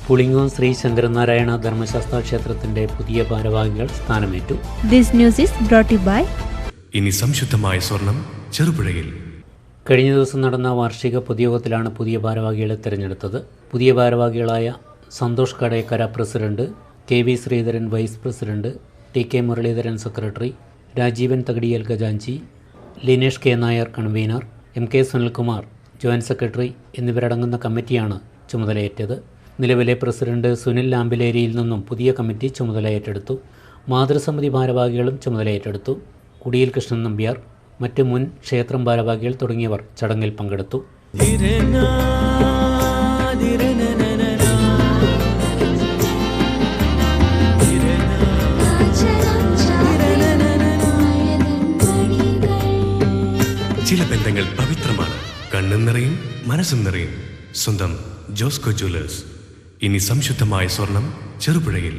പുളിങ്ങോം ശ്രീ ശങ്കരനാരായണ ധർമ്മശാസ്ത്ര ക്ഷേത്രത്തിന്റെ പുതിയ ഭാരവാഹികൾ സ്ഥാനമേറ്റു. This news is brought you by ഇനി സംശുദ്ധമായ സ്വർണം ചെറുപുഴയിൽ. കഴിഞ്ഞ ദിവസം നടന്ന വാർഷിക പൊതുയോഗത്തിലാണ് പുതിയ ഭാരവാഹികളെ തിരഞ്ഞെടുത്തത്. പുതിയ ഭാരവാഹികളായ Santhosh Kadekkara president, K V Sreedharan vice president, T K Muraleedharan secretary, Rajeevan Thakadiyal ഖജാൻജി, Linesh K Nair convener, M K Sunilkumar joint secretary എന്നിവരടങ്ങുന്ന കമ്മിറ്റിയാണ് ചുമതലയേറ്റത്. നിലവിലെ പ്രസിഡന്റ് സുനിൽ ലാമ്പിലേരിയിൽ നിന്നും പുതിയ കമ്മിറ്റി ചുമതലയേറ്റെടുത്തു. മാതൃസമിതി ഭാരവാഹികളും ചുമതലയേറ്റെടുത്തു. കുടിയിൽ കൃഷ്ണൻ നമ്പ്യാർ, മറ്റ് മുൻ ക്ഷേത്രം ഭാരവാഹികൾ തുടങ്ങിയവർ ചടങ്ങിൽ പങ്കെടുത്തു. ചില ബന്ധങ്ങൾ പവിത്രമാണ്. കണ്ണും നിറയും മനസ്സും നിറയും. സ്വന്തം ജോസ്കോ ജ്വല്ലേഴ്സ്. ഇനി സംശുദ്ധമായ സ്വർണം ചെറുപുഴയിൽ.